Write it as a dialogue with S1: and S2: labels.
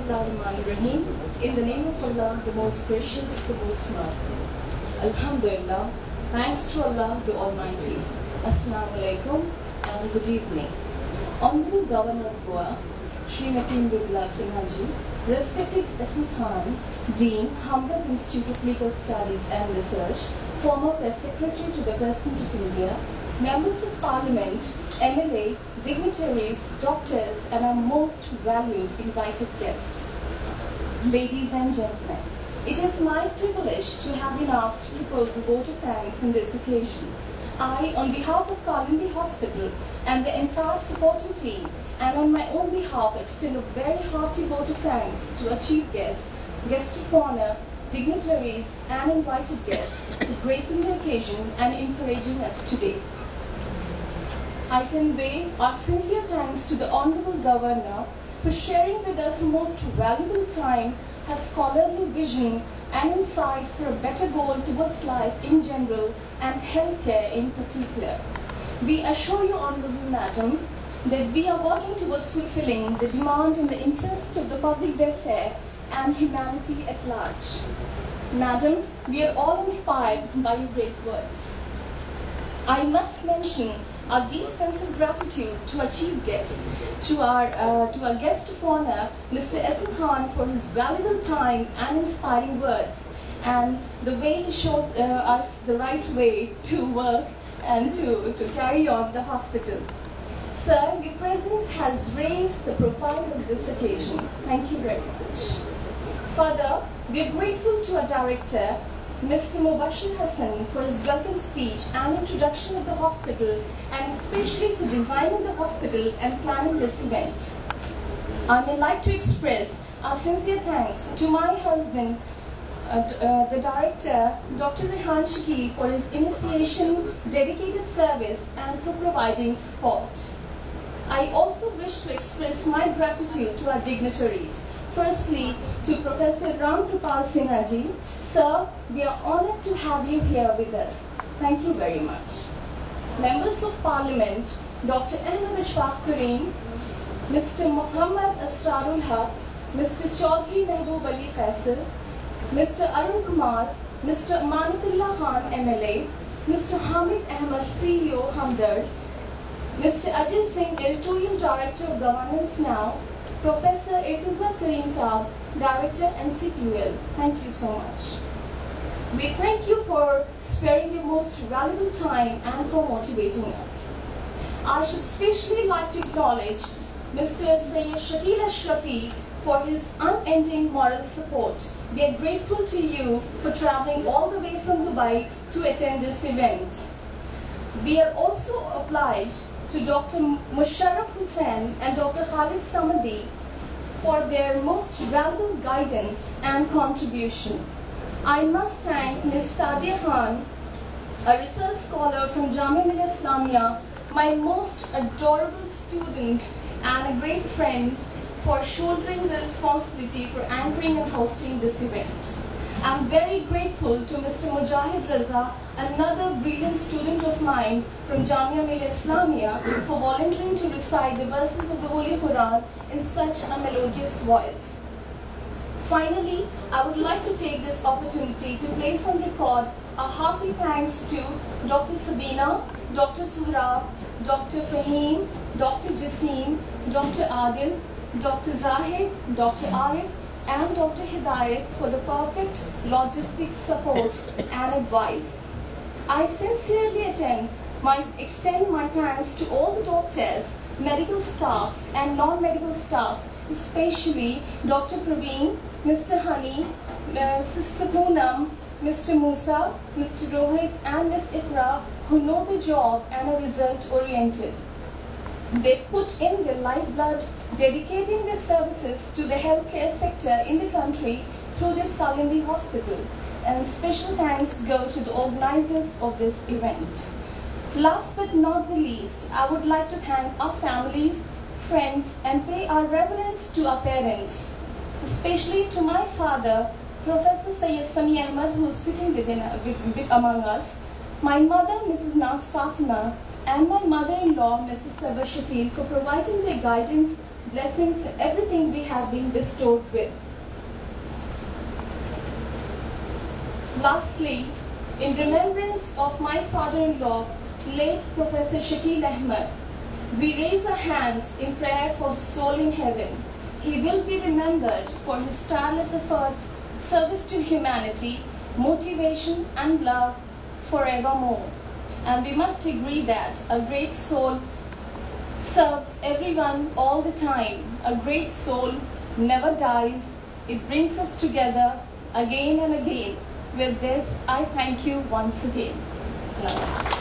S1: Rahim. In the name of Allah, the most gracious, the most merciful. Alhamdulillah. Thanks to Allah, the Almighty. Assalamu alaikum and good evening. Honorable Governor of Goa, Srimati Mridula Sinha ji, respected S.M. Khan, Dean, Hamdard Institute of Legal Studies and Research, former Press Secretary to the President of India, Members of Parliament, MLA, dignitaries, doctors, and our most valued invited guests. Ladies and gentlemen, it is my privilege to have been asked to propose a vote of thanks on this occasion. I, on behalf of Kalindi Hospital and the entire supporting team, and on my own behalf, extend a very hearty vote of thanks to our chief guest, guest of honor, dignitaries, and invited guests for gracing the occasion and encouraging us today. I convey our sincere thanks to the Honorable Governor for sharing with us the most valuable time, her scholarly vision and insight for a better goal towards life in general and healthcare in particular. We assure you, Honorable Madam, that we are working towards fulfilling the demand in the interest of the public welfare and humanity at large. Madam, we are all inspired by your great words. I must mention our deep sense of gratitude to our chief guest, to our guest of honor, Mr. S.M. Khan, for his valuable time and inspiring words, and the way he showed us the right way to work and to carry on the hospital. Sir, your presence has raised the profile of this occasion. Thank you very much. Further, we are grateful to our director, Mr. Mubashir Hassan, for his welcome speech and introduction of the hospital, and especially for designing the hospital and planning this event. I would like to express our sincere thanks to my husband, the director, Dr. Rehan Shaki, for his initiation, dedicated service, and for providing support. I also wish to express my gratitude to our dignitaries. Firstly, to Professor Ram Kripal Sinha ji. Sir, we are honored to have you here with us. Thank you very much. Members of Parliament, Dr. Ahmed Ashfaq Kareem, Mr. Muhammad Asrarul Haq, Mr. Chaudhry Mehboob Ali Faisal, Mr. Arun Kumar, Mr. Amanatullah Khan MLA, Mr. Hamid Ahmed CEO Hamdard, Mr. Ajay Singh, Editorial Director of Governance Now, Professor Irtiza Kareem Saab, Director NCQL. Thank you so much. We thank you for sparing your most valuable time and for motivating us. I should especially like to acknowledge Mr. Sayyid Shakil Ashrafi for his unending moral support. We are grateful to you for traveling all the way from Dubai to attend this event. We are also obliged to Dr. Musharraf Hussain and Dr. Khalid Samadi for their most valuable guidance and contribution. I must thank Ms. Sadia Khan, a research scholar from Jamia Millia Islamia, my most adorable student and a great friend, for shouldering the responsibility for anchoring and hosting this event. I'm very grateful to Mr. Mujahid Raza, another brilliant student of mine from Jamia Millia Islamia, for volunteering to recite the verses of the Holy Quran in such a melodious voice. Finally, I would like to take this opportunity to place on record a hearty thanks to Dr. Sabina, Dr. Suhrab, Dr. Fahim, Dr. Jasim, Dr. Adil, Dr. Zahid, Dr. Arif, and Dr. Hidayat for the perfect logistics support and advice. I sincerely extend my thanks to all the doctors, medical staffs, and non-medical staffs, especially Dr. Praveen, Mr. Hani, Sister Poonam, Mr. Musa, Mr. Rohit, and Ms. Ikra, who know the job and are result-oriented. They put in their lifeblood, dedicating their services to the healthcare sector in the country through this Kalindi Hospital. And special thanks go to the organizers of this event. Last but not the least, I would like to thank our families, friends, and pay our reverence to our parents, especially to my father, Professor Sayyid Sami Ahmed, who is sitting among us, my mother, Mrs. Nas Fatima, and my mother-in-law, Mrs. Sabah Shakil, for providing their guidance blessings in everything we have been bestowed with. Lastly, in remembrance of my father-in-law, late Professor Shakil Ahmed, we raise our hands in prayer for his soul in heaven. He will be remembered for his tireless efforts, service to humanity, motivation and love forevermore. And we must agree that a great soul serves everyone all the time. A great soul never dies. It brings us together again and again. With this, I thank you once again. Assalamu alaikum.